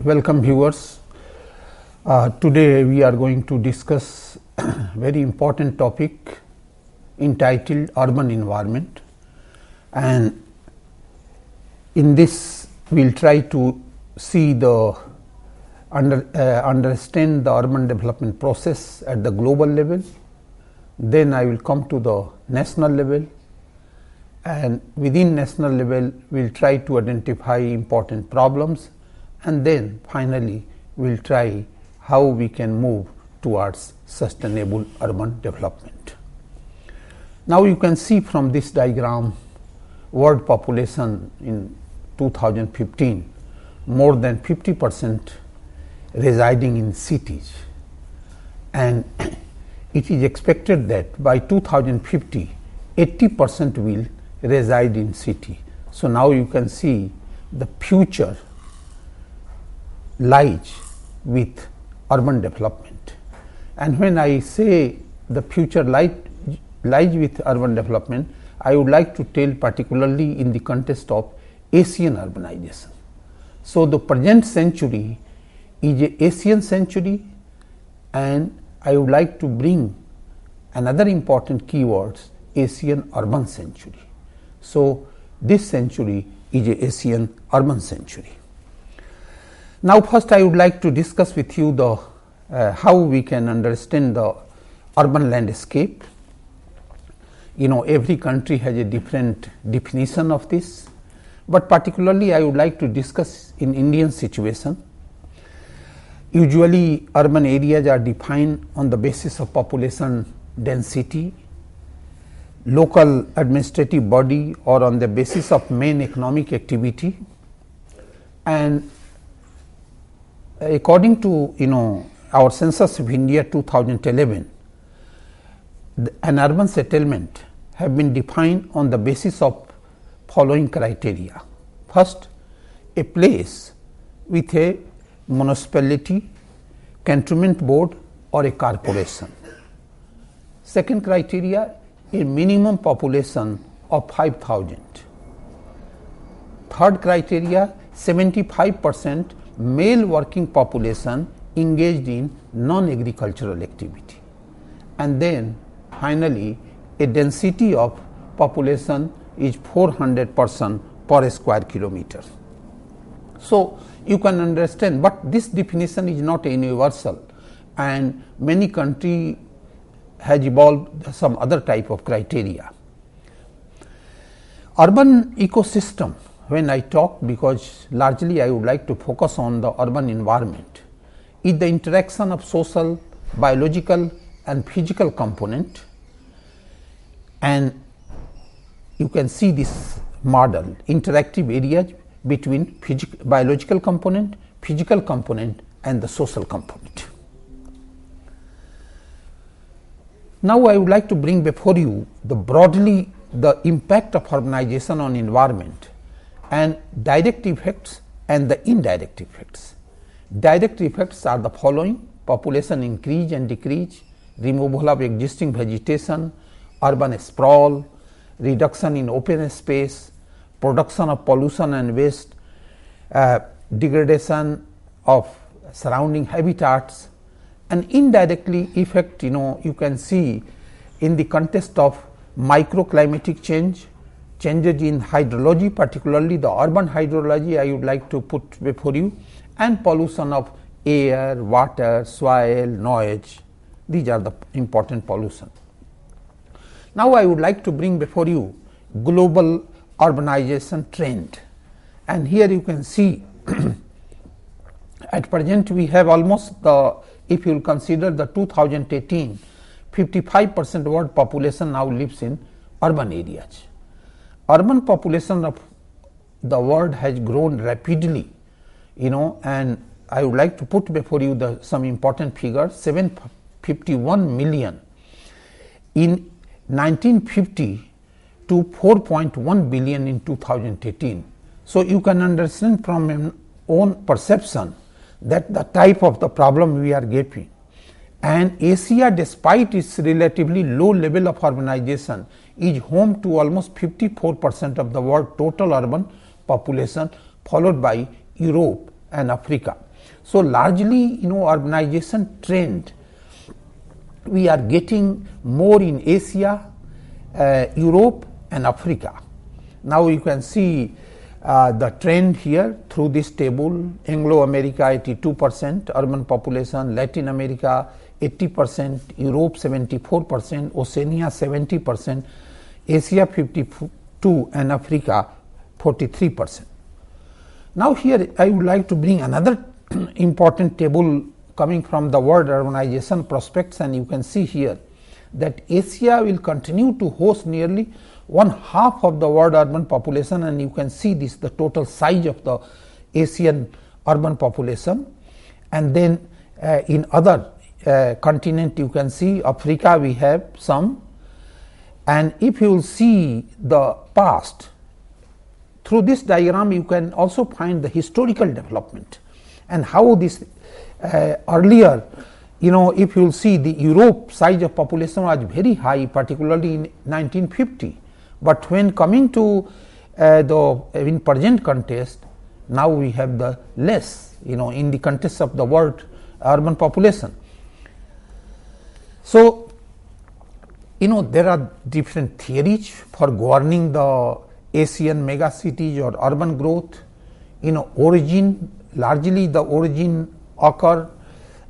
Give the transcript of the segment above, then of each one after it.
Welcome viewers. Today we are going to discuss very important topic entitled urban environment, and in this we will try to see the understand the urban development process at the global level. Then I will come to the national level, and within national level we will try to identify important problems, and then finally we will try how we can move towards sustainable urban development. Now you can see from this diagram world population in 2015 more than 50% residing in cities, and it is expected that by 2050 80% will reside in city. So now you can see the future lies with urban development, and when I say the future lies with urban development, I would like to tell particularly in the context of Asian urbanization. So the present century is a Asian century, and I would like to bring another important keywords, Asian urban century. So this century is a Asian urban century. Now first I would like to discuss with you the how we can understand the urban landscape. You know, every country has a different definition of this, but particularly I would like to discuss in Indian situation. Usually urban areas are defined on the basis of population density, local administrative body, or on the basis of main economic activity, and according to our census of India 2011, an urban settlement have been defined on the basis of following criteria. First, a place with a municipality, cantonment board, or a corporation. Second criteria, a minimum population of 5,000. Third criteria, 75% male working population engaged in non-agricultural activity, and then finally a density of population is 400 person per square kilometer. So you can understand, but this definition is not universal, and many countries has evolved some other type of criteria. Urban ecosystem, when I talk, because largely I would like to focus on the urban environment, is the interaction of social, biological and physical component, and you can see this model, interactive areas between biological component, physical component and the social component. Now I would like to bring before you the broadly the impact of urbanization on environment and direct effects and the indirect effects. Direct effects are the following: population increase and decrease, removal of existing vegetation, urban sprawl, reduction in open space, production of pollution and waste, degradation of surrounding habitats, and indirectly effect you can see in the context of microclimatic change, changes in hydrology, particularly the urban hydrology I would like to put before you, and pollution of air, water, soil, noise. These are the important pollution. Now I would like to bring before you global urbanization trend, and here you can see at present we have almost if you will consider the 2018, 55% world population now lives in urban areas. Urban population of the world has grown rapidly, and I would like to put before you some important figures. 751 million in 1950 to 4.1 billion in 2018. So you can understand from your own perception that the type of the problem we are getting. And Asia, despite its relatively low level of urbanization, is home to almost 54% of the world total urban population, followed by Europe and Africa. So, largely urbanization trend we are getting more in Asia, Europe and Africa. Now, you can see the trend here through this table: Anglo-America 82%, urban population; Latin America 80%, Europe 74%, Oceania 70%, Asia 52% and Africa 43%. Now, here I would like to bring another important table coming from the world urbanization prospects, and you can see here that Asia will continue to host nearly 1/2 of the world urban population, and you can see this the total size of the Asian urban population. And then in other continent you can see Africa we have some, and if you will see the past through this diagram you can also find the historical development and how this earlier if you will see the Europe size of population was very high, particularly in 1950, but when coming to the in present context, now we have the less in the context of the world urban population. So, there are different theories for governing the Asian megacities or urban growth. Origin, largely the origin occur,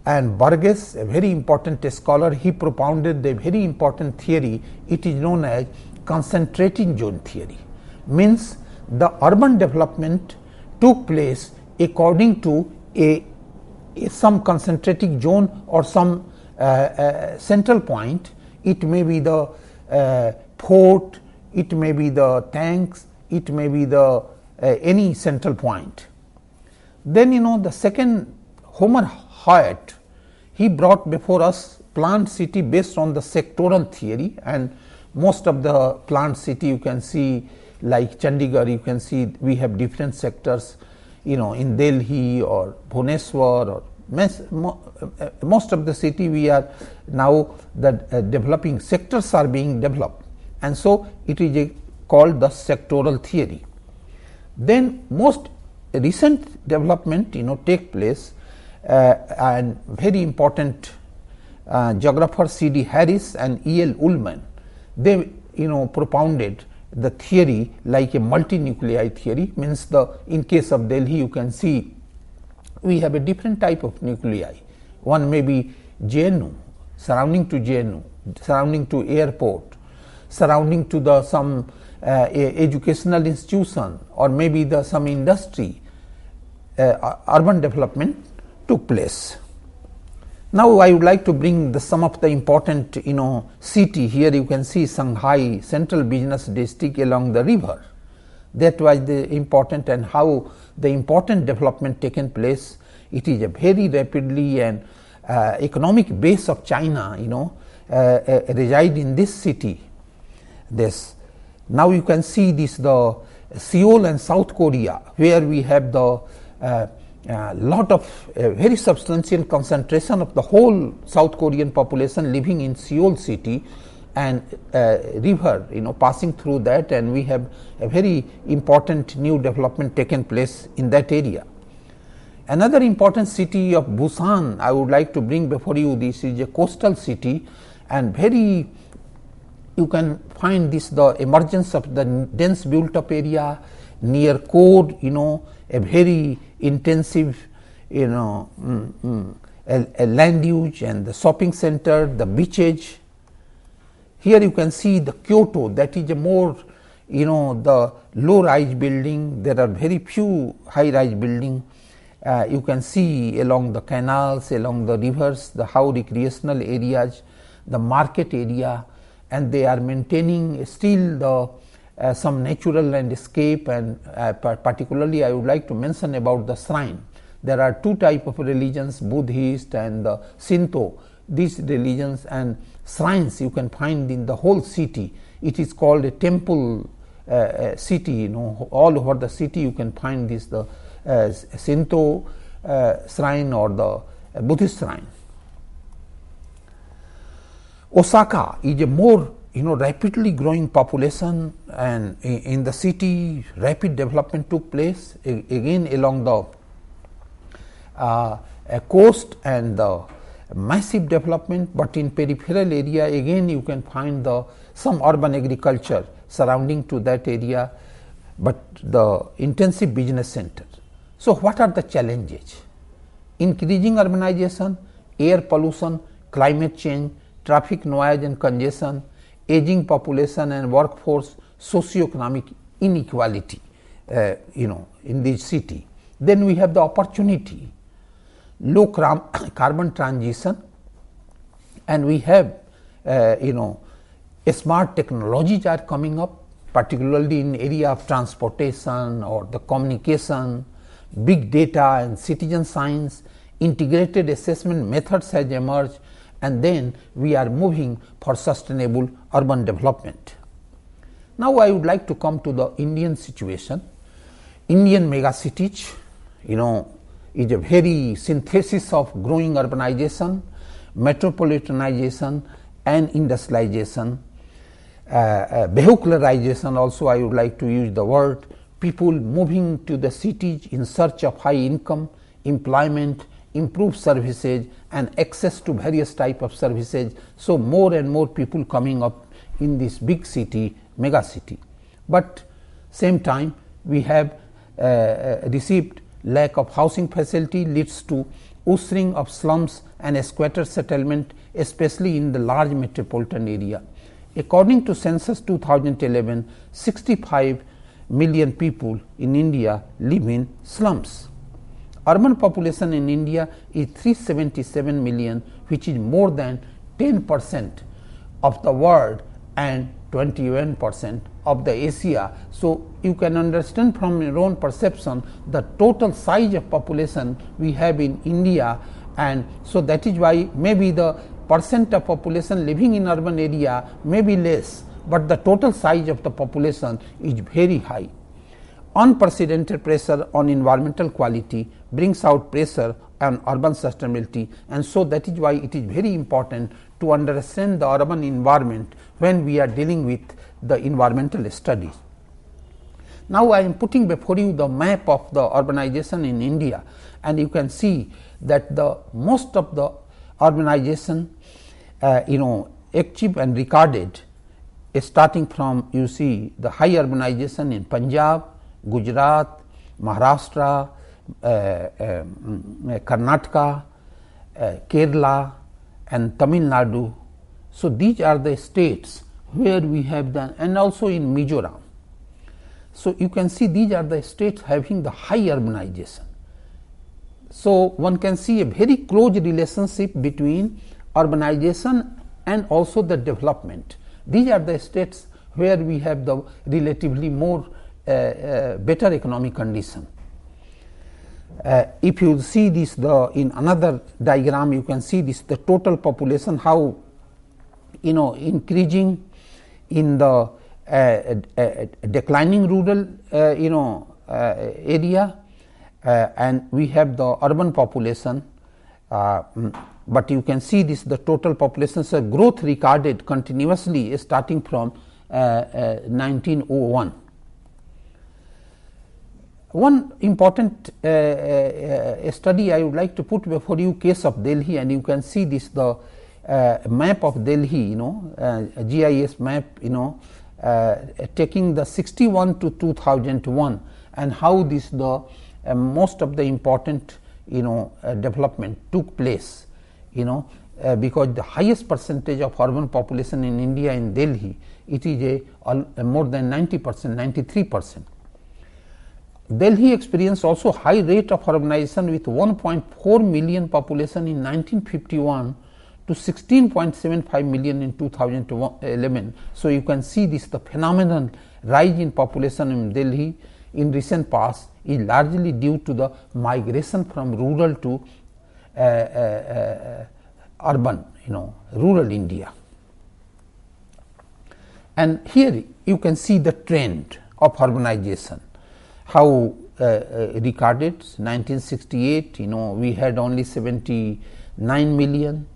and Burgess, a very important scholar, he propounded a very important theory. It is known as concentrating zone theory. Means the urban development took place according to some concentrating zone or some central point. It may be the port, it may be the tanks, it may be the any central point. Then the second, Homer Hyatt, he brought before us planned city based on the sectoral theory, and most of the planned city you can see like Chandigarh, you can see we have different sectors in Delhi or Bhubaneswar or most of the city we are now the developing sectors are being developed, and so it is called the sectoral theory. Then most recent development take place, and very important geographer C.D. Harris and E.L. Ullman, they propounded the theory like a multi-nuclei theory. Means in case of Delhi you can see we have a different type of nuclei. One may be JNU, surrounding to JNU, surrounding to airport, surrounding to the some educational institution, or maybe the some industry. Urban development took place. Now, I would like to bring some of the important city. Here you can see Shanghai central business district along the river. That was the important, and how the important development taken place. It is a very rapidly and economic base of China reside in this city. Now you can see this the Seoul and South Korea, where we have the lot of very substantial concentration of the whole South Korean population living in Seoul city, and river passing through that, and we have a very important new development taken place in that area. Another important city of Busan I would like to bring before you. This is a coastal city, and very you can find this the emergence of the dense built up area near Code, a very intensive a land use, and the shopping center, the beaches. Here you can see the Kyoto, that is a more the low rise building. There are very few high rise building. You can see along the canals, along the rivers, how recreational areas, the market area, and they are maintaining still the some natural landscape, and particularly I would like to mention about the shrine. There are two type of religions, Buddhist and the Shinto. These religions and shrines you can find in the whole city. It is called a temple city. All over the city you can find this the Shinto shrine or the Buddhist shrine. Osaka is a more rapidly growing population, and in the city rapid development took place again along the a coast and the massive development, but in peripheral area again you can find some urban agriculture surrounding to that area, but the intensive business center. So, what are the challenges? Increasing urbanization, air pollution, climate change, traffic noise and congestion, aging population and workforce, socio-economic inequality in this city. Then we have the opportunity, low carbon transition, and we have smart technologies are coming up, particularly in area of transportation or the communication, big data and citizen science, integrated assessment methods has emerged, and then we are moving for sustainable urban development. Now, I would like to come to the Indian situation. Indian megacities, is a very synthesis of growing urbanization, metropolitanization and industrialization, vehicularization also I would like to use the word, people moving to the cities in search of high income, employment, improved services and access to various type of services. So, more and more people coming up in this big city, mega city, but same time we have received lack of housing facility leads to ushering of slums and squatter settlement, especially in the large metropolitan area. According to census 2011, 65 million people in India live in slums. Urban population in India is 377 million, which is more than 10% of the world and 21% of the Asia. So, you can understand from your own perception the total size of population we have in India, and so that is why maybe the percent of population living in urban area may be less, but the total size of the population is very high. Unprecedented pressure on environmental quality brings out pressure on urban sustainability, and so that is why it is very important to understand the urban environment when we are dealing with the environmental studies. Now, I am putting before you the map of the urbanization in India, and you can see that the most of the urbanization achieved and recorded starting from, you see, the high urbanization in Punjab, Gujarat, Maharashtra, Karnataka, Kerala and Tamil Nadu. So, these are the states where we have done, and also in Mizoram. So, you can see these are the states having the high urbanization. So, one can see a very close relationship between urbanization and also the development. These are the states where we have the relatively more better economic condition. If you see this in another diagram, you can see this the total population, how increasing in the declining rural area, and we have the urban population, but you can see this the total population growth recorded continuously starting from 1901. One important study I would like to put before you, case of Delhi, and you can see this the map of Delhi, GIS map, taking the 61 to 2001, and how this the most of the important development took place, because the highest percentage of urban population in India in Delhi, it is a more than 90%, 93%. Delhi experienced also high rate of urbanization with 1.4 million population in 1951 to 16.75 million in 2011. So, you can see this the phenomenal rise in population in Delhi in recent past is largely due to the migration from rural to urban, rural India. And here you can see the trend of urbanization, how recorded 1968, we had only 79 million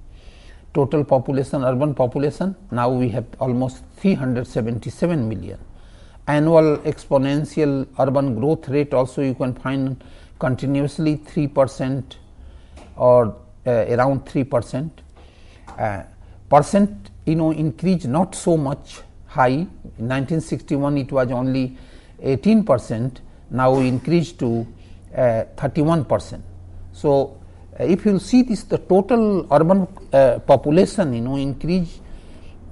total population, urban population. Now we have almost 377 million. Annual exponential urban growth rate also you can find continuously 3%, or around 3%. Percent increase not so much high. In 1961 it was only 18%, now increased to 31%. So if you see this, the total urban population increase,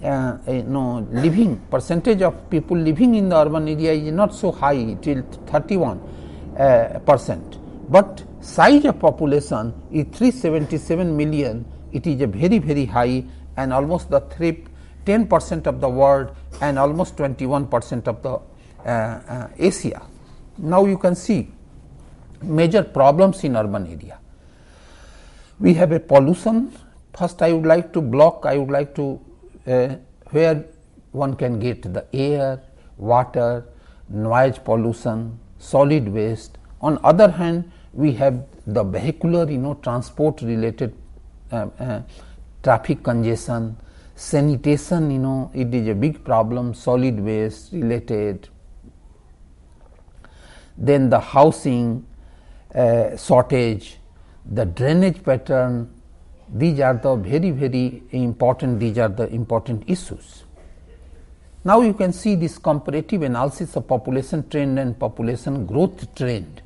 living percentage of people living in the urban area is not so high till 31%, but size of population is 377 million. It is a very, very high, and almost the 10% of the world and almost 21% of the Asia. Now you can see major problems in urban area. We have a pollution. First I would like to where one can get the air, water, noise pollution, solid waste. On other hand, we have the vehicular, transport related traffic congestion, sanitation, it is a big problem, solid waste related. Then the housing shortage, the drainage pattern, these are the very, very important, these are the important issues. Now you can see this comparative analysis of population trend and population growth trend,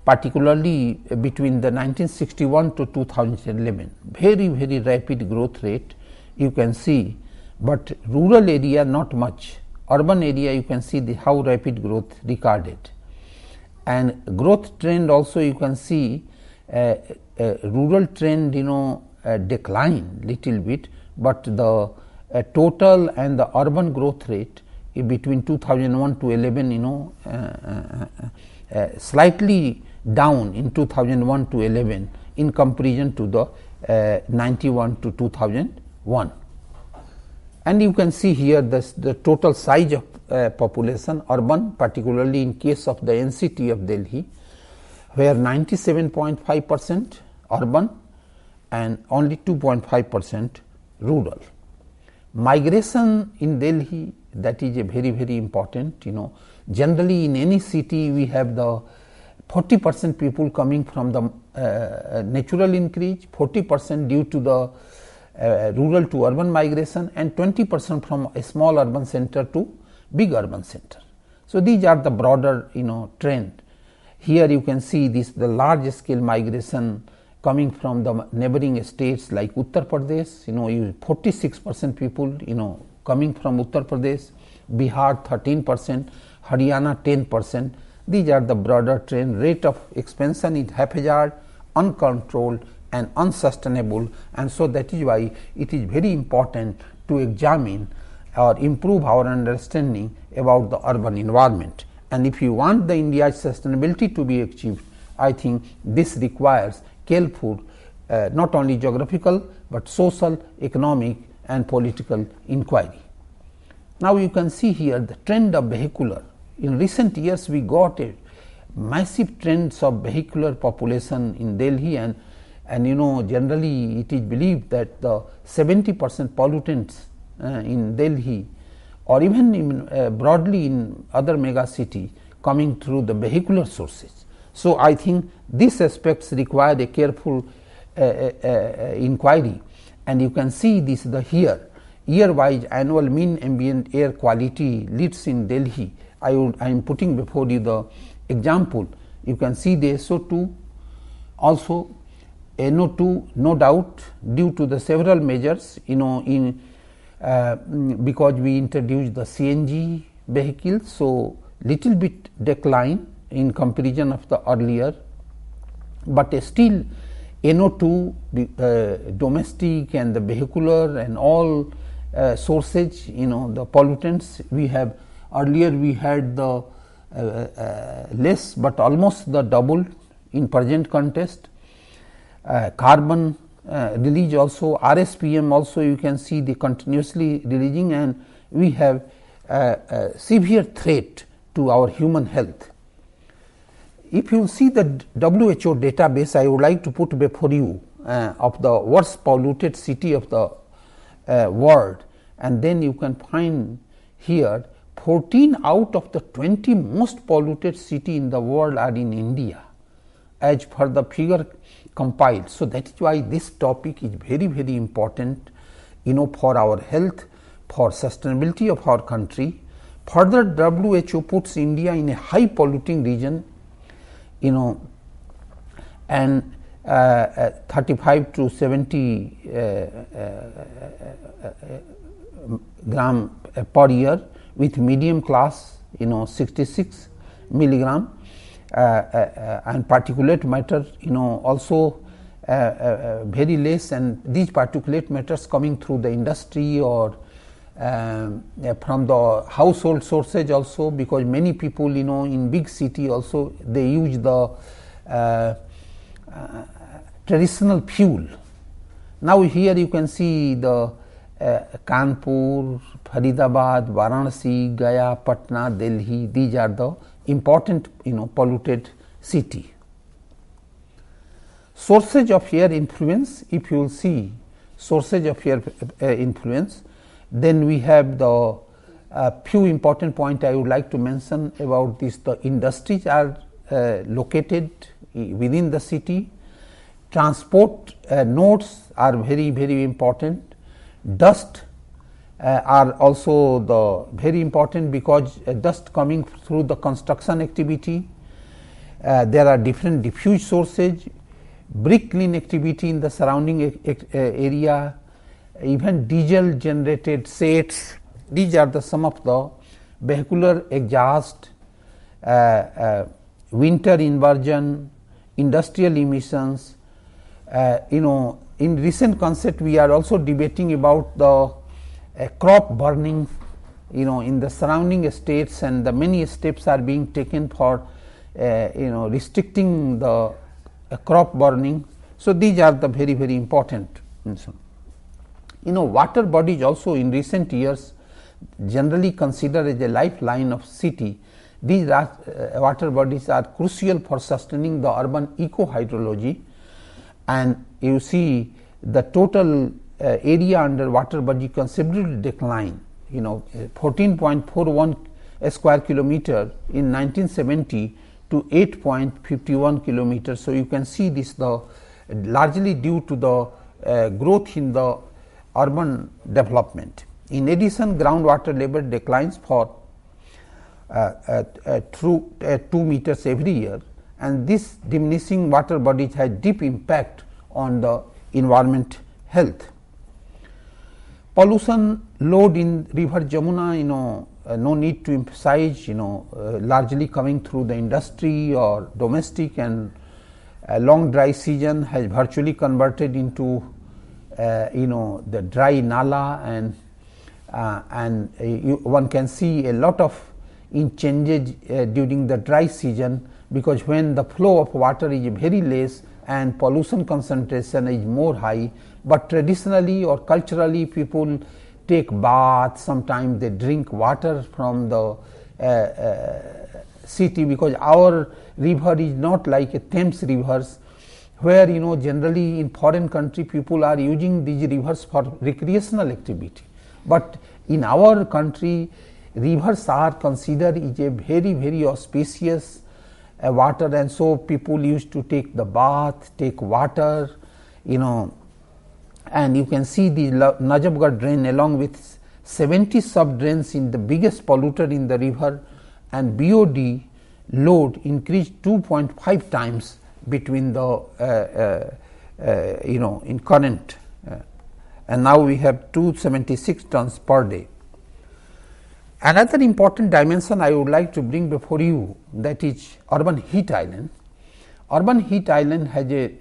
particularly between the 1961 to 2011, very, very rapid growth rate you can see, but rural area not much. Urban area you can see how rapid growth recorded, and growth trend also you can see rural trend decline little bit, but the total and the urban growth rate between 2001 to 11 slightly down in 2001 to 11 in comparison to the 91 to 2001. And you can see here the total size of population, urban, particularly in case of the NCT of Delhi, where 97.5% urban and only 2.5% rural. Migration in Delhi, that is a very, very important. Generally in any city we have the 40% people coming from the natural increase, 40% due to the rural to urban migration, and 20% from a small urban center to big urban center. So these are the broader trend. Here you can see the large scale migration coming from the neighboring states like Uttar Pradesh, 46% people coming from Uttar Pradesh, Bihar 13%, Haryana 10%. These are the broader trend. Rate of expansion is haphazard, uncontrolled and unsustainable, and so that is why it is very important to examine or improve our understanding about the urban environment. And if you want the India's sustainability to be achieved, I think this requires careful not only geographical but social, economic and political inquiry. Now you can see here the trend of vehicular. In recent years we got a massive trends of vehicular population in Delhi, and generally it is believed that the 70% pollutants in Delhi or even in, broadly in other mega cities coming through the vehicular sources. So I think these aspects require a careful inquiry, and you can see this year-wise annual mean ambient air quality leads in Delhi. I am putting before you the example. You can see the SO2, also NO2, no doubt due to the several measures, because we introduced the CNG vehicles, so little bit decline in comparison of the earlier, but still NO2 domestic and the vehicular and all sources, the pollutants we have. Earlier we had the less, but almost the double in present context. Carbon release also, RSPM also you can see the continuously releasing, and we have a severe threat to our human health. If you see the WHO database, I would like to put before you of the worst polluted city of the world, and then you can find here 14 out of the 20 most polluted city in the world are in India, as per the figure compiled. So, that is why this topic is very, very important, for our health, for sustainability of our country. Further, WHO puts India in a high polluting region, and 35 to 70 gram per year, with medium class 66 milligram, and particulate matter also very less, and these particulate matters coming through the industry or from the household sources also, because many people in big city also they use the traditional fuel. Now, here you can see the Kanpur, Faridabad, Varanasi, Gaya, Patna, Delhi, these are the important polluted city. Sources of air influence, if you will see sources of air influence, then we have the few important points I would like to mention about this. The industries are located within the city. Transport nodes are very, very important. Dust are also the very important, because dust coming through the construction activity. There are different diffuse sources, brick kiln activity in the surrounding area, even diesel generated sets. These are the some of the vehicular exhaust, winter inversion, industrial emissions. In recent concept we are also debating about the crop burning in the surrounding states, and the many steps are being taken for restricting the crop burning. So, these are the very, very important. Water bodies also in recent years generally considered as a lifeline of city. These water bodies are crucial for sustaining the urban eco hydrology, and you see the total area under water body considerably decline, 14.41 square kilometer in 1970 to 8.51 kilometers. So, you can see this largely due to the growth in the urban development. In addition, groundwater level declines for 2 meters every year, and this diminishing water bodies has deep impact on the environment health. Pollution load in river Jamuna, no need to emphasize, largely coming through the industry or domestic, and a long dry season has virtually converted into the dry nala, and one can see a lot of changes during the dry season, because when the flow of water is very less and pollution concentration is more high. But traditionally or culturally people take bath, sometimes they drink water from the city, because our river is not like a Thames rivers, where generally in foreign country people are using these rivers for recreational activity. But in our country rivers are considered is a very, very auspicious water, and so people used to take the bath, take water, and you can see the Najafgarh drain along with 70 sub drains in the biggest polluter in the river, and BOD load increased 2.5 times between the in current, and now we have 276 tons per day. Another important dimension I would like to bring before you, that is urban heat island. Urban heat island has a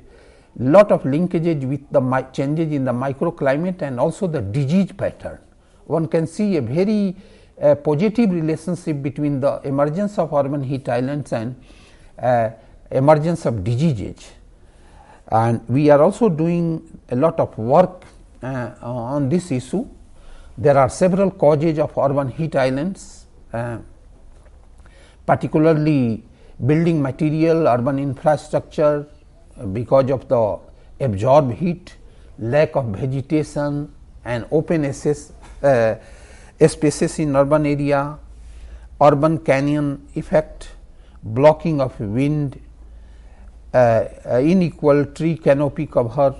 lot of linkages with the changes in the microclimate and also the disease pattern. One can see a very positive relationship between the emergence of urban heat islands and emergence of diseases, and we are also doing a lot of work on this issue. There are several causes of urban heat islands, particularly building material, urban infrastructure, because of the absorbed heat, lack of vegetation and open spaces in urban area, urban canyon effect, blocking of wind, unequal tree canopy cover,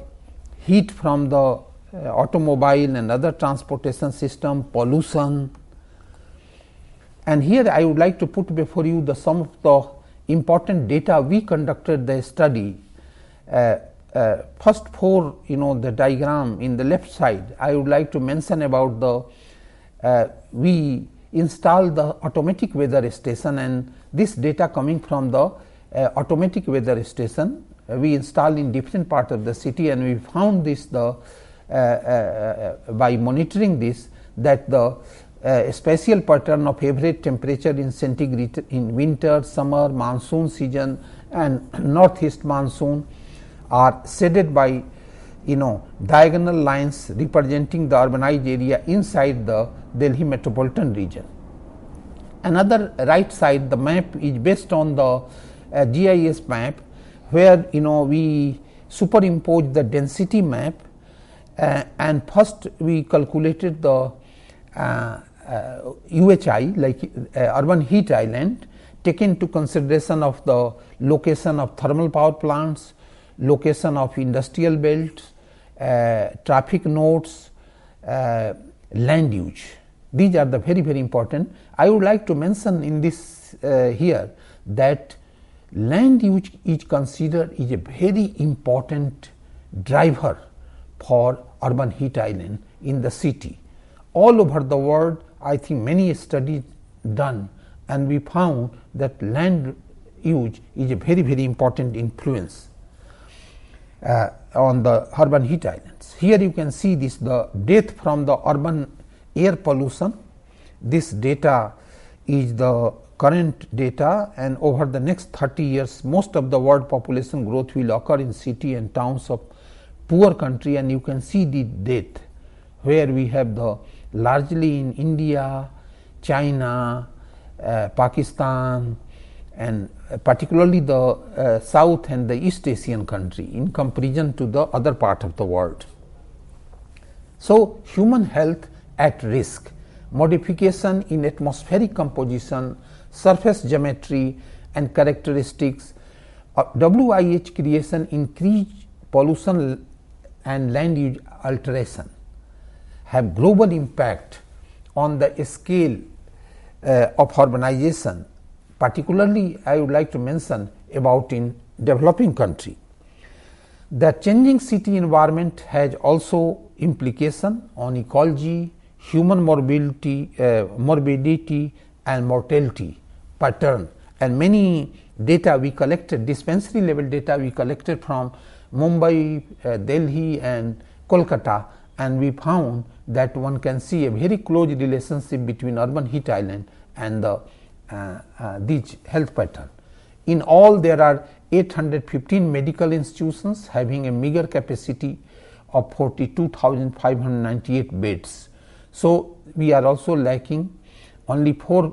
heat from the automobile and other transportation system, pollution. And here I would like to put before you some of the important data we conducted the study. First four, the diagram in the left side, I would like to mention about we installed the automatic weather station, and this data coming from the automatic weather station we installed in different parts of the city, and we found this by monitoring this, that the spatial pattern of average temperature in centigrade in winter, summer, monsoon season and northeast monsoon are shaded by diagonal lines representing the urbanized area inside the Delhi metropolitan region. Another right side, the map is based on the GIS map, where we superimpose the density map, and first we calculated the UHI, like urban heat island, taken into consideration of the location of thermal power plants, location of industrial belts, traffic nodes, land use. These are the very, very important. I would like to mention in this here that land use is considered is a very important driver for urban heat island in the city. All over the world, I think many studies done, and we found that land use is a very, very important influence on the urban heat islands. Here you can see this, the death from the urban air pollution. This data is the current data, and over the next 30 years most of the world population growth will occur in city and towns of poor country, and you can see the death where we have the largely in India, China, Pakistan, and particularly the South and the East Asian country in comparison to the other part of the world. So, human health at risk, modification in atmospheric composition, surface geometry and characteristics, WIH creation, increased pollution and land use alteration have global impact on the scale of urbanization. Particularly, I would like to mention about in developing country. The changing city environment has also implication on ecology, human morbidity and mortality pattern, and many data we collected, dispensary level data we collected from Mumbai, Delhi and Kolkata, and we found that one can see a very close relationship between urban heat island and the these health pattern. In all, there are 815 medical institutions having a meager capacity of 42,598 beds. So, we are also lacking only 4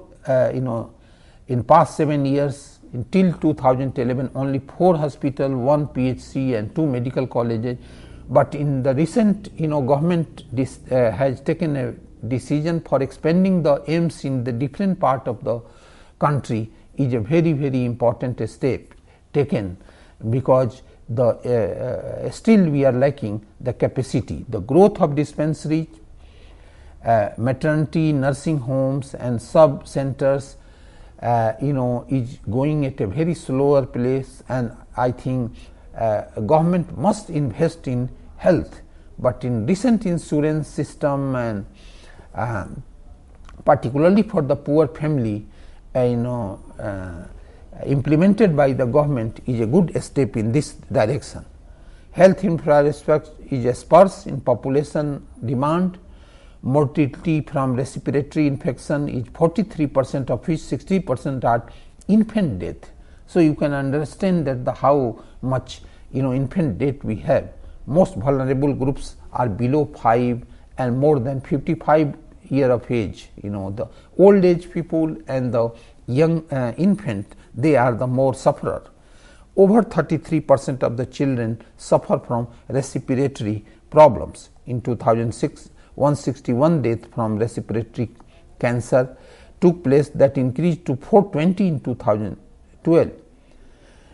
in past 7 years until 2011 only 4 hospital, 1 PHC and 2 medical colleges, but in the recent government has taken a decision for expanding the AIIMS in the different part of the country is a very, very important step taken, because the still we are lacking the capacity. The growth of dispensaries, maternity, nursing homes and sub centers is going at a very slower pace, and I think government must invest in health, but in recent insurance system and particularly for the poor family implemented by the government is a good step in this direction. Health infrastructure is sparse in population demand. Mortality from respiratory infection is 43%, of which 60% are infant death. So, you can understand that how much infant death we have. Most vulnerable groups are below 5 and more than 55 year of age. The old age people and the young infant, they are the more sufferer. Over 33% of the children suffer from respiratory problems. In 2006, 161 deaths from respiratory cancer took place, that increased to 420 in 2012.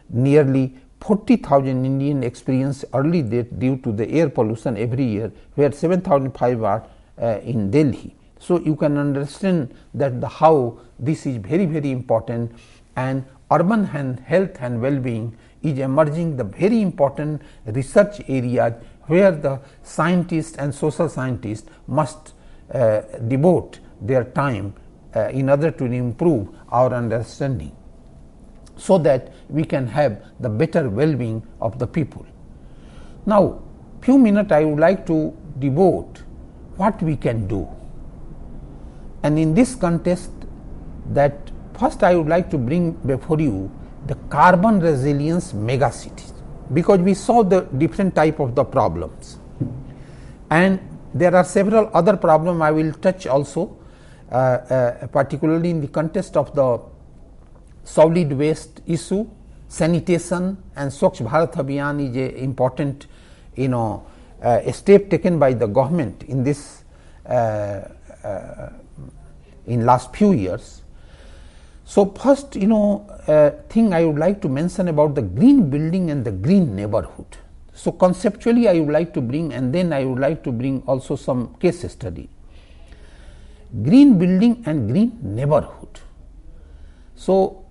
Nearly 40,000 Indians experience early death due to the air pollution every year, where 7,500 are in Delhi. So, you can understand that how this is very, very important, and urban health and well-being is emerging the very important research areas where the scientists and social scientists must devote their time in order to improve our understanding, so that we can have the better well-being of the people. Now, few minutes I would like to devote what we can do, and in this context, that first I would like to bring before you the carbon resilience megacities, because we saw the different type of the problems, and there are several other problems I will touch also, particularly in the context of the solid waste issue, sanitation, and Swachh Bharat Abhiyan is a important a step taken by the government in this in last few years. So, first thing I would like to mention about the green building and the green neighborhood. So, conceptually I would like to bring, and then I would like to bring also some case study. Green building and green neighborhood. So,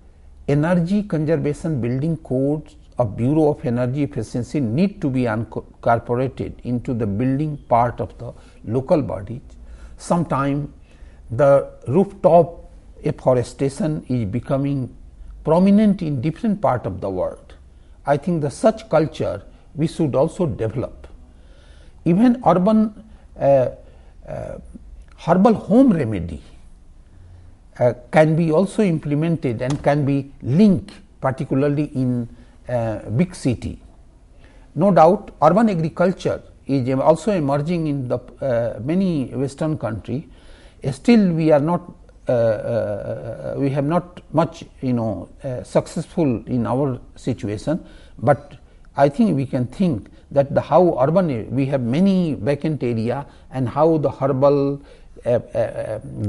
energy conservation building codes of Bureau of Energy Efficiency need to be incorporated into the building part of the local bodies. Sometimes the rooftop afforestation is becoming prominent in different parts of the world. I think the such culture we should also develop. Even urban herbal home remedy can be also implemented and can be linked, particularly in big city. No doubt urban agriculture is also emerging in the many western country. Still we are not we have not much successful in our situation, but I think we can think that the how urban we have many vacant area, and how the herbal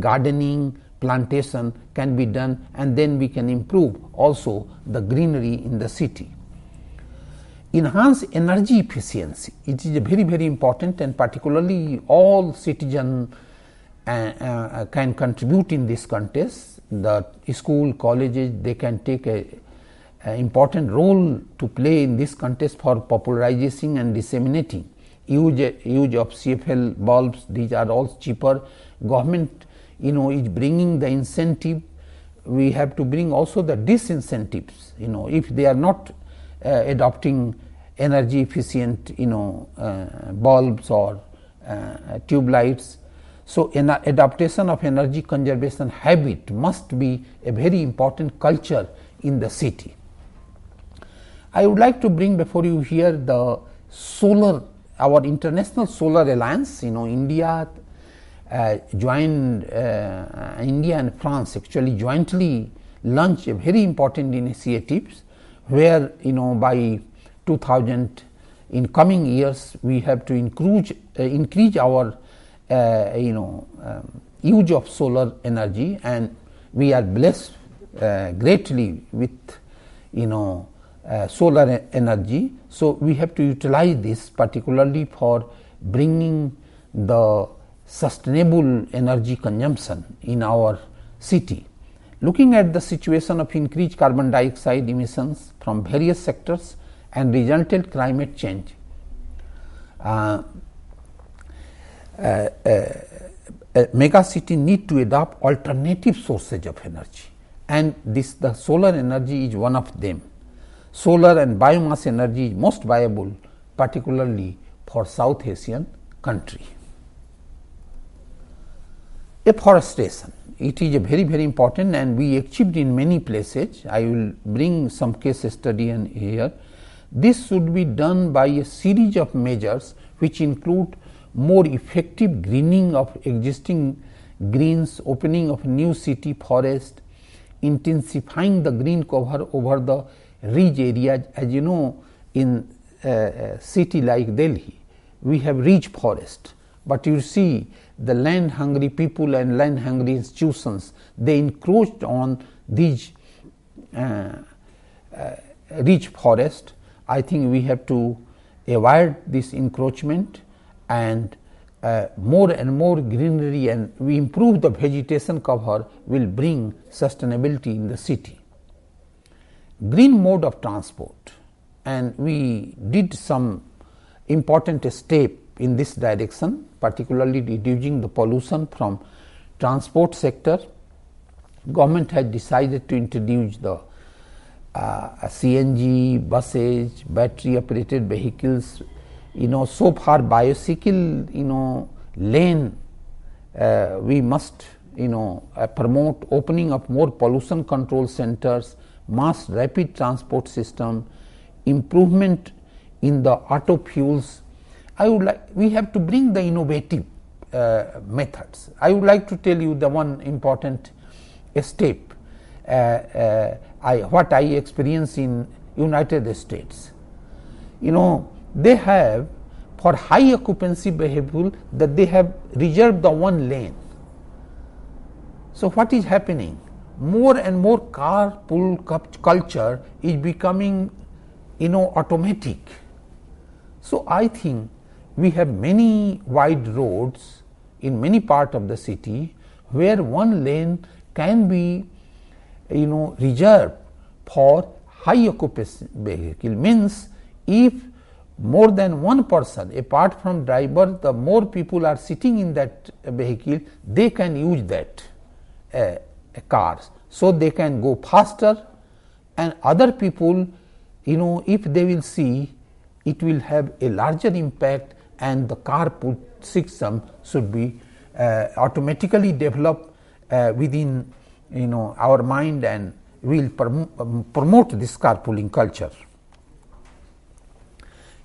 gardening plantation can be done, and then we can improve also the greenery in the city. Enhance energy efficiency, it is a very, very important, and particularly all citizens can contribute in this context. The school, colleges, they can take a important role to play in this context for popularizing and disseminating use of CFL bulbs. These are all cheaper. Government is bringing the incentive. We have to bring also the disincentives, if they are not adopting energy efficient bulbs or tube lights. So, adaptation of energy conservation habit must be a very important culture in the city. I would like to bring before you here the solar, our International Solar Alliance. India joined, India and France actually jointly launched a very important initiatives, where by 2000 in coming years we have to increase our use of solar energy, and we are blessed greatly with solar energy. So, we have to utilize this particularly for bringing the sustainable energy consumption in our city. Looking at the situation of increased carbon dioxide emissions from various sectors and resultant climate change, mega city need to adopt alternative sources of energy, and the solar energy is one of them. Solar and biomass energy is most viable, particularly for South Asian country. Afforestation, it is a very, very important, and we achieved in many places. I will bring some case study in here. This should be done by a series of measures which include more effective greening of existing greens, opening of new city forest, intensifying the green cover over the ridge areas. As you know, in city like Delhi, we have ridge forest, but you see the land hungry people and land hungry institutions, they encroached on these ridge forest, I think we have to avoid this encroachment, and more and more greenery and we improve the vegetation cover will bring sustainability in the city. Green mode of transport, and we did some important step in this direction, particularly reducing the pollution from transport sector. Government has decided to introduce the CNG buses, battery operated vehicles. So far bicycle lane we must promote opening of more pollution control centers, mass rapid transport system, improvement in the auto fuels. We have to bring the innovative methods. I would like to tell you the one important step what I experienced in United States. They have for high occupancy vehicle that they have reserved the one lane. So what is happening? More and more carpool culture is becoming automatic. So I think we have many wide roads in many parts of the city where one lane can be reserved for high occupancy vehicle. Means if more than one person apart from driver, the more people are sitting in that vehicle, they can use that cars, so they can go faster, and other people if they will see, it will have a larger impact, and the carpool system should be automatically developed within our mind, and will promote this carpooling culture.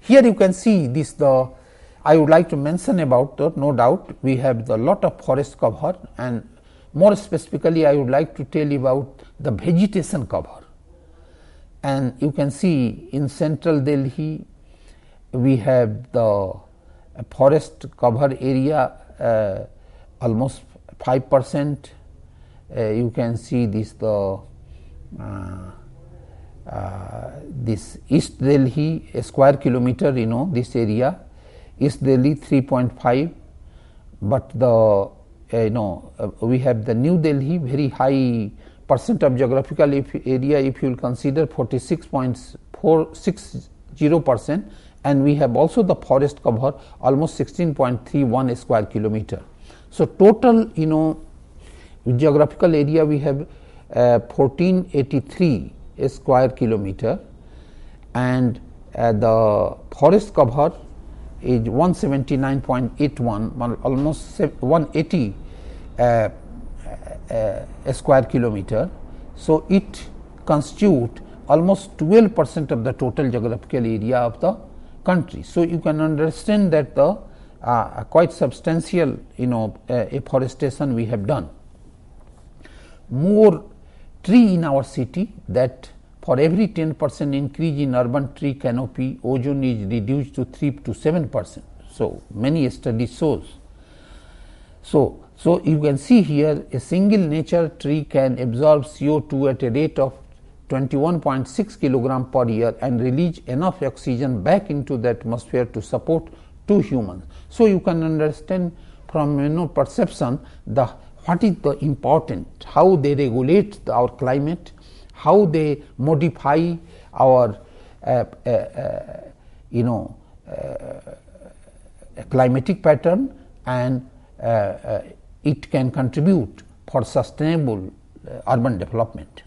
Here you can see this I would like to mention about no doubt we have the lot of forest cover, and more specifically I would like to tell you about the vegetation cover. And you can see in central Delhi we have the forest cover area almost 5%. You can see this this East Delhi square kilometer, this area, East Delhi 3.5, but we have the New Delhi very high percent of geographical area, if you will consider 46.460%, and we have also the forest cover almost 16.31 square kilometer. So total geographical area we have 1483 square kilometer, and the forest cover is 179.81, almost 180 square kilometer. So it constitutes almost 12% of the total geographical area of the country. So you can understand that the quite substantial afforestation we have done. More tree in our city, that for every 10% increase in urban tree canopy, ozone is reduced to 3 to 7%. So many studies shows. So you can see here a single nature tree can absorb CO2 at a rate of 21.6 kilogram per year and release enough oxygen back into the atmosphere to support 2 humans. So you can understand from perception what is the important, how they regulate our climate, how they modify our climatic pattern, and it can contribute for sustainable urban development.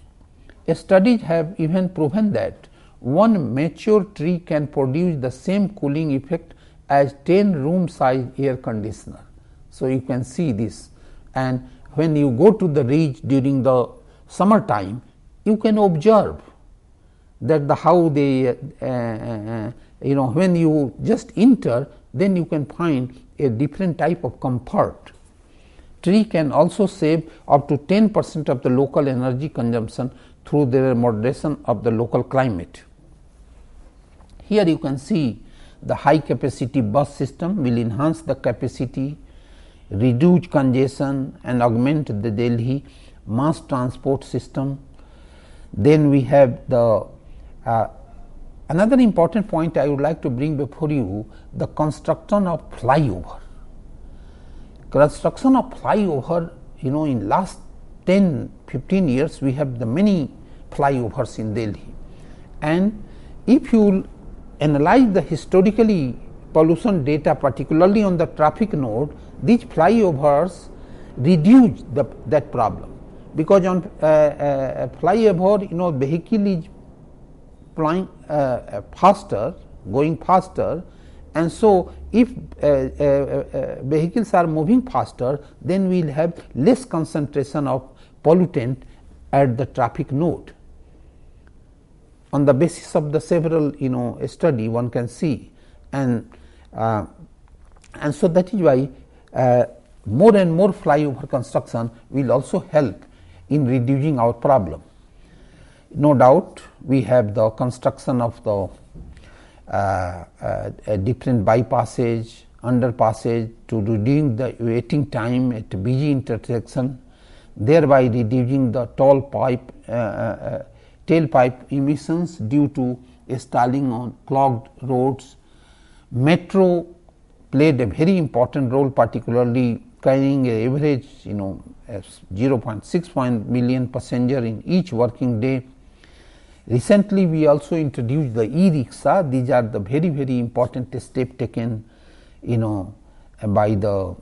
Studies have even proven that one mature tree can produce the same cooling effect as 10 room size air conditioner. So you can see this, and when you go to the ridge during the summer time, you can observe that how they when you just enter, then you can find a different type of comfort. Tree can also save up to 10% of the local energy consumption through their moderation of the local climate. Here you can see the high capacity bus system will enhance the capacity, reduce congestion, and augment the Delhi mass transport system. Then we have the Another important point I would like to bring before you, the construction of flyover. Construction of flyover, in last 10-15 years we have the many flyovers in Delhi, and if you analyze the historically pollution data, particularly on the traffic node, these flyovers reduce that problem, because on flyover, vehicle is flying faster, going faster, and so if vehicles are moving faster, then we will have less concentration of pollutant at the traffic node. On the basis of the several study, one can see, and so that is why more and more flyover construction will also help in reducing our problem. No doubt we have the construction of the different bypasses, underpasses to reduce the waiting time at busy intersection, thereby reducing the tailpipe emissions due to stalling on clogged roads. Metro played a very important role, particularly carrying an average 0.6 million passenger in each working day. Recently we also introduced the e-rickshaw. These are the very, very important step taken by the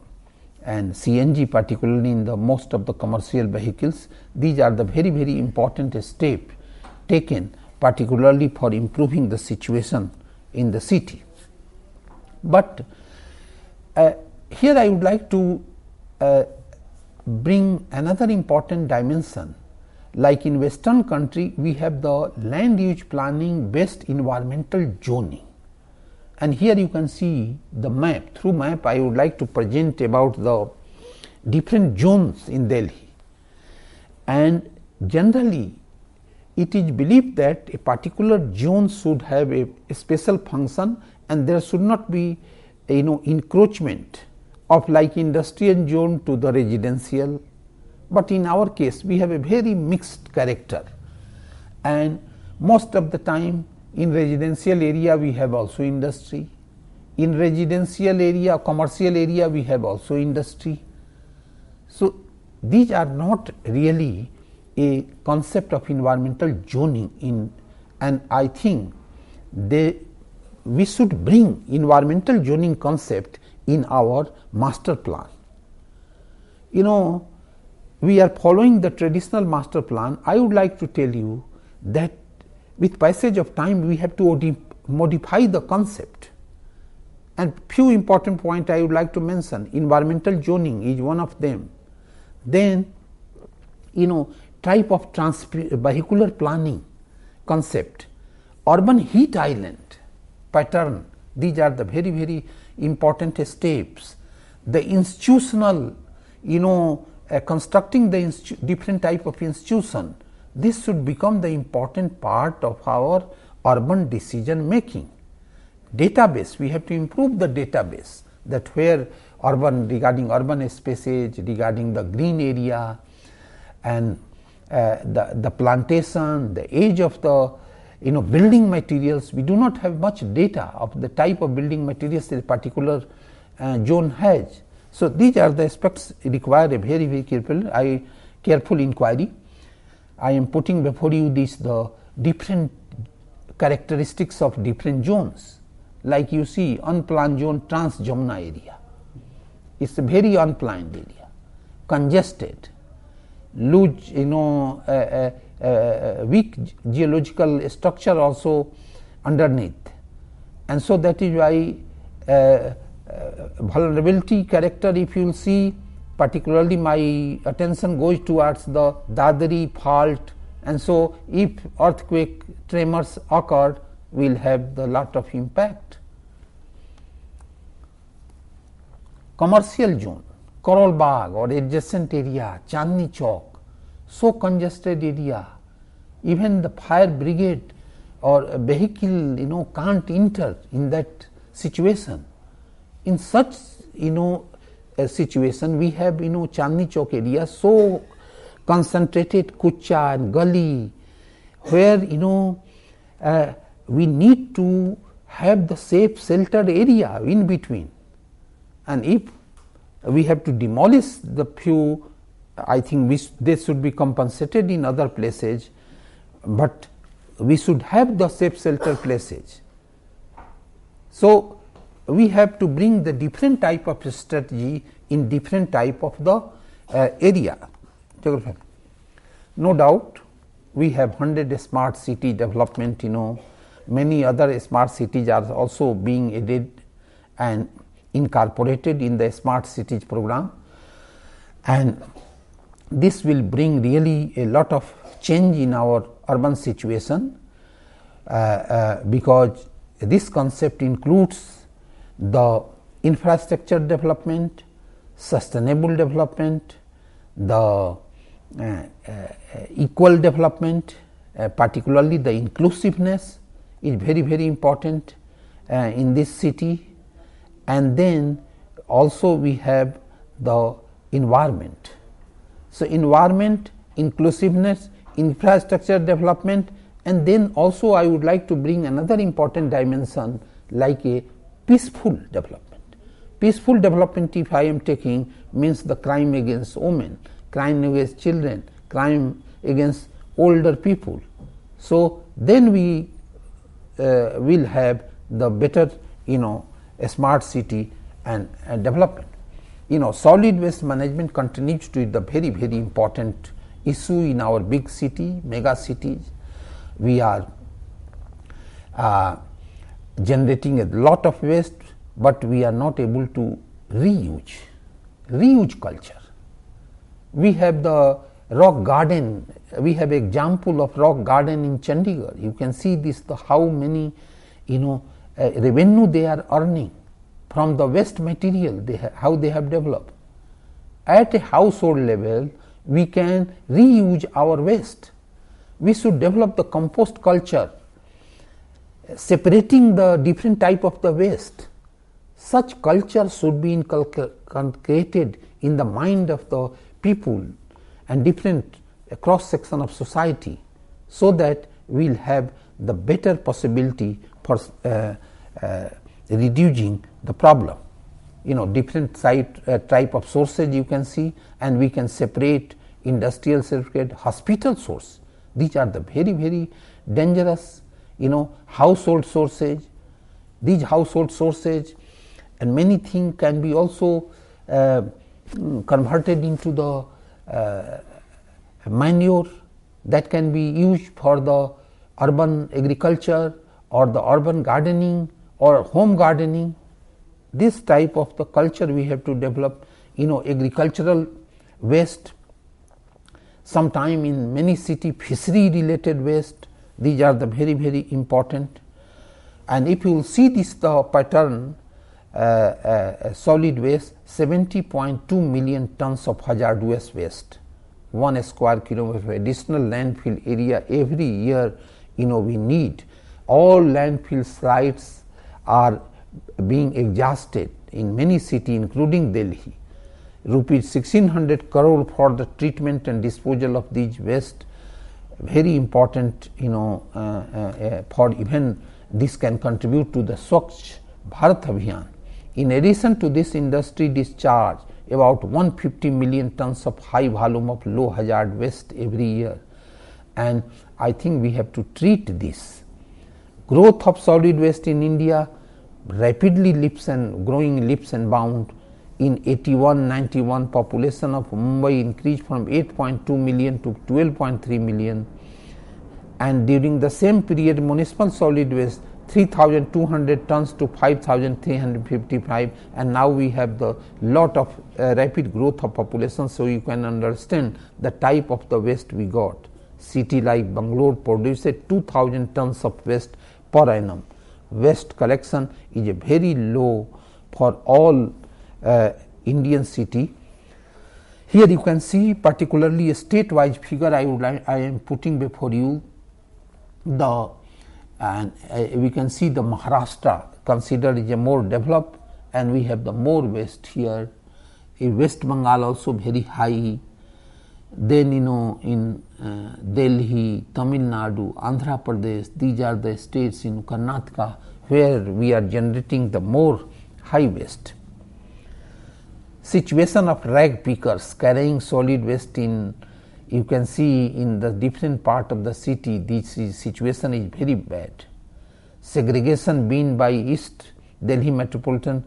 and CNG, particularly in the most of the commercial vehicles. These are the very, very important step taken, particularly for improving the situation in the city. But here I would like to bring another important dimension. Like in Western country, we have the land use planning based environmental zoning, and here you can see the map. Through map I would like to present about the different zones in Delhi, and generally it is believed that a particular zone should have a special function, and there should not be encroachment of like industrial zone to the residential. But in our case we have a very mixed character, and most of the time in residential area we have also industry, in residential area, commercial area we have also industry. So these are not really a concept of environmental zoning in, and I think we should bring environmental zoning concept in our master plan. We are following the traditional master plan. I would like to tell you that with passage of time we have to modify the concept, and few important points I would like to mention. Environmental zoning is one of them. Then type of vehicular planning concept, urban heat island pattern, these are the very, very important steps. The institutional, constructing the different type of institution, this should become the important part of our urban decision making. Database, we have to improve the database, that where regarding urban spaces, regarding the green area, and the plantation, the age of the building materials. We do not have much data of the type of building materials that a particular zone has. So these are the aspects require a very, very careful inquiry. I am putting before you the different characteristics of different zones. Like you see, unplanned zone, Trans Jamuna area. It's a very unplanned area, congested, loose, weak geological structure also underneath, and so that is why vulnerability character, if you will see, particularly my attention goes towards the Dadri fault, and so if earthquake tremors occurred, we will have the lot of impact. Commercial zone, Karol Bagh or adjacent area, Chandni Chowk, so congested area, even the fire brigade or a vehicle can't enter in that situation. In such a situation, we have Chandni Chowk area so concentrated kucha and gully, where we need to have the safe sheltered area in between, and if we have to demolish the few, I think they should be compensated in other places, but we should have the safe shelter places. So, we have to bring the different type of strategy in different type of the area. No doubt, we have 100 smart city development, many other smart cities are also being added and incorporated in the smart cities program, and this will bring really a lot of change in our urban situation, because this concept includes the infrastructure development, sustainable development, the equal development, particularly the inclusiveness is very, very important in this city, and then also we have the environment. So, environment, inclusiveness, infrastructure development, and then also I would like to bring another important dimension like a peaceful development. Peaceful development, if I am taking, means the crime against women, crime against children, crime against older people. So, then we will have the better a smart city and development. Solid waste management continues to be the very, very important issue in our big city, mega cities. We are generating a lot of waste, but we are not able to reuse culture. We have the rock garden, we have example of rock garden in Chandigarh. You can see this, how many revenue they are earning from the waste material, how they have developed. At a household level, we can reuse our waste. We should develop the compost culture, separating the different type of the waste. Such culture should be inculcated in the mind of the people and different cross section of society, so that we will have the better possibility for reducing the problem. Different type of sources you can see, and we can separate industrial separate, hospital source. These are the very, very dangerous, household sources. These household sources and many things can be also converted into the manure that can be used for the urban agriculture or the urban gardening or home gardening. This type of the culture we have to develop, agricultural waste, sometime in many city fishery related waste. These are the very, very important. And if you will see this the pattern, solid waste 70.2 million tons of hazardous waste, 1 square kilometer of additional landfill area every year we need. All landfill sites are being exhausted in many cities including Delhi. Rupees 1600 crore for the treatment and disposal of these waste, very important for even this can contribute to the Swachh Bharat Abhiyan. In addition to this, industry discharge about 150 million tons of high volume of low hazard waste every year, and I think we have to treat this. Growth of solid waste in India rapidly growing leaps and bounds. In 81-91, population of Mumbai increased from 8.2 million to 12.3 million, and during the same period municipal solid waste 3,200 tons to 5,355, and now we have the lot of rapid growth of population. So, you can understand the type of the waste we got. City like Bangalore produces 2,000 tons of waste per annum. Waste collection is a very low for all Indian city. Here you can see particularly a state-wise figure I am putting before you. We can see the Maharashtra considered is a more developed, and we have the more waste here. In West Bengal also very high. Then in Delhi, Tamil Nadu, Andhra Pradesh, these are the states in Karnataka where we are generating the more high waste. Situation of rag pickers carrying solid waste in, you can see in the different part of the city, this situation is very bad. Segregation bin by East Delhi Metropolitan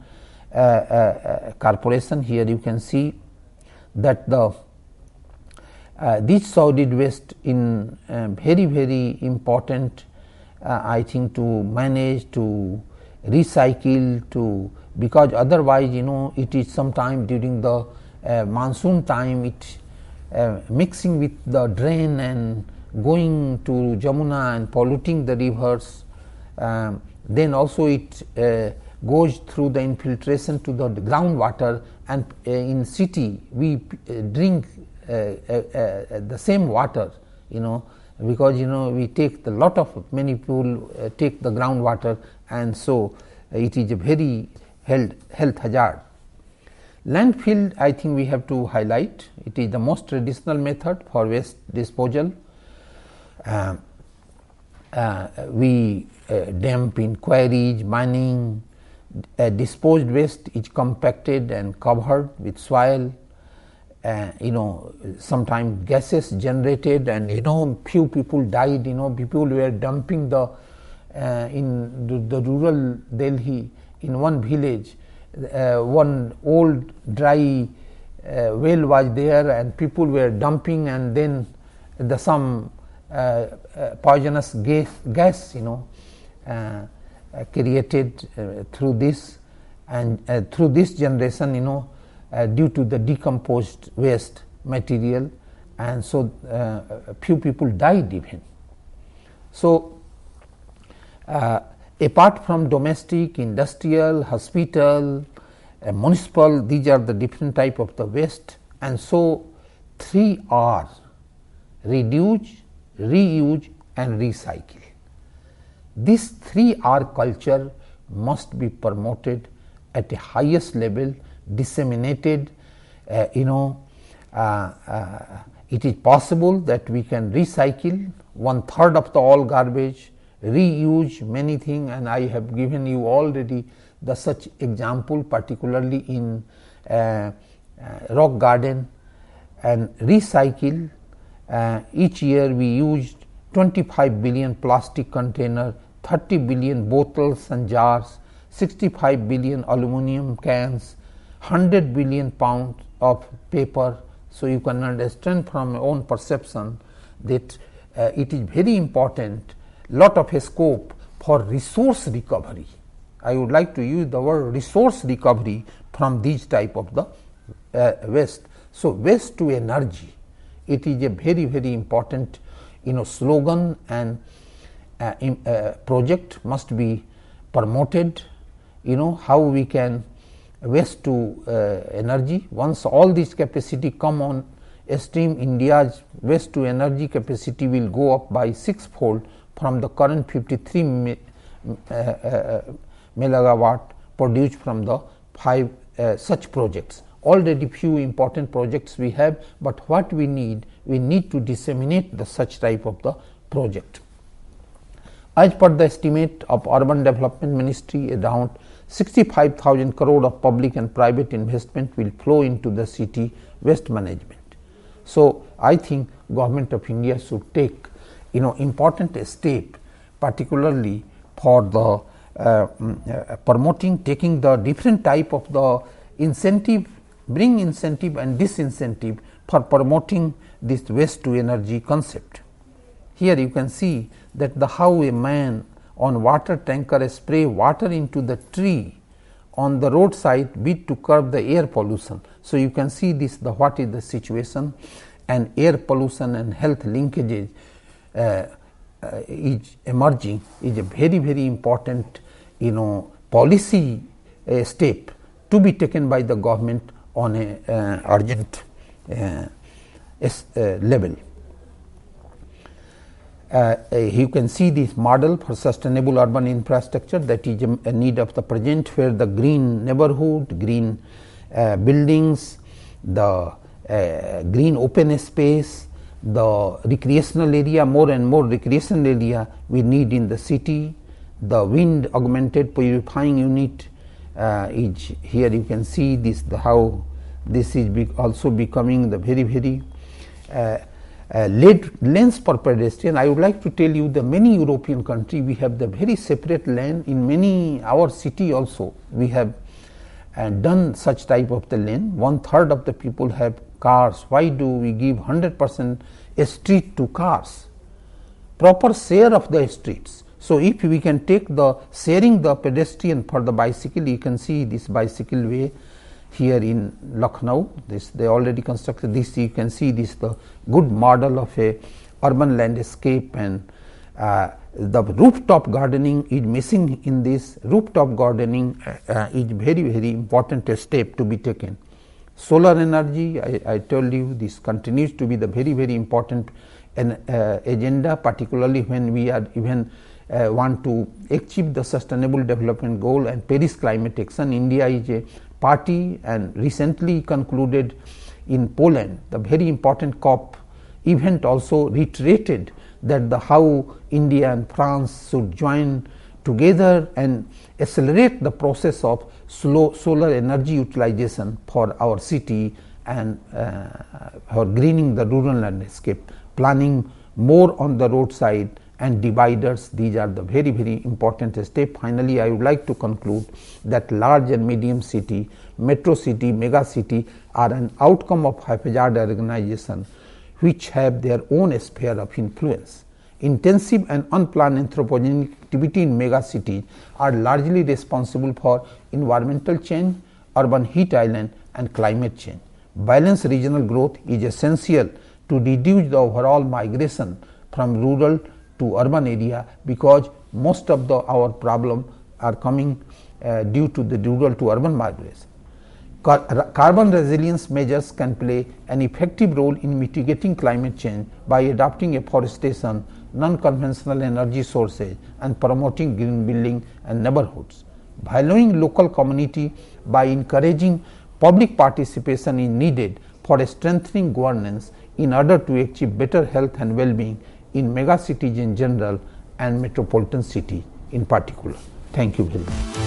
Corporation, here you can see that the this solid waste in very important I think to manage, to recycle, to, because otherwise it is sometime during the monsoon time it mixing with the drain and going to Jamuna and polluting the rivers. Then also it goes through the infiltration to the groundwater, and in city we drink the same water, because we take the lot of many people take the groundwater, and so it is a very health hazard. Landfill, I think we have to highlight, it is the most traditional method for waste disposal. We dump in quarries, mining, disposed waste is compacted and covered with soil. Sometimes gases generated, and few people died. People were dumping the in the rural Delhi, in one village, one old dry well was there, and people were dumping, and then some poisonous gas created through this, and through this generation due to the decomposed waste material, and so few people died even. So apart from domestic, industrial, hospital, municipal, these are the different type of the waste, and so 3 R: reduce, reuse and recycle. This 3 R culture must be promoted at the highest level, disseminated. It is possible that we can recycle 1/3 of the all garbage, reuse many things, and I have given you already the such example, particularly in rock garden. And recycle, each year we used 25 billion plastic container, 30 billion bottles and jars, 65 billion aluminum cans, 100 billion pounds of paper. So you can understand from my own perception that it is very important, lot of scope for resource recovery. I would like to use the word resource recovery from these type of the waste. So waste to energy, it is a very important slogan, and project must be promoted. How we can waste to energy. Once all this capacity come on stream, India's waste to energy capacity will go up by 6-fold from the current 53 megawatt produced from the 5 such projects. Already few important projects we have, but what we need to disseminate the such type of the project. As per the estimate of Urban Development Ministry, around 65,000 crore of public and private investment will flow into the city waste management. So I think Government of India should take important step, particularly for the taking the different type of the incentive, bring incentive and disincentive for promoting this waste to energy concept. Here you can see that how a man on water tanker spray water into the tree on the roadside bid to curb the air pollution. So you can see this, what is the situation, and air pollution and health linkages is emerging, is a very important policy step to be taken by the government on a urgent level. You can see this model for sustainable urban infrastructure, that is a need of the present, where the green neighborhood, green buildings, the green open space, the recreational area, more and more recreational area we need in the city. The wind augmented purifying unit is here. You can see this, how this is also becoming the very lanes for pedestrian. I would like to tell you, the many European countries we have the very separate lane. In many our city also we have done such type of the lane. 1/3 of the people have cars. Why do we give 100% a street to cars? Proper share of the streets. So if we can take the sharing the pedestrian for the bicycle, you can see this bicycle way here in Lucknow. This they already constructed this. You can see this the good model of a urban landscape, and the rooftop gardening is missing in this. Rooftop gardening is very important step to be taken. Solar energy, I told you, this continues to be the very important agenda, particularly when we are even want to achieve the sustainable development goal and Paris climate action. India is a party, and recently concluded in Poland the very important COP event also reiterated that how India and France should join together and accelerate the process of solar energy utilization for our city and for greening the rural landscape, planning more on the roadside and dividers. These are the very important steps. Finally, I would like to conclude that large and medium city, metro city, mega city are an outcome of haphazard organization which have their own sphere of influence. Intensive and unplanned anthropogenic activity in mega cities are largely responsible for environmental change, urban heat island and climate change. Balanced regional growth is essential to reduce the overall migration from rural to urban area, because most of our problem are coming due to the rural to urban migration. Carbon resilience measures can play an effective role in mitigating climate change by adopting afforestation, non-conventional energy sources and promoting green building and neighborhoods. Valuing local community by encouraging public participation is needed for strengthening governance in order to achieve better health and well-being in mega cities in general and metropolitan city in particular. Thank you very much.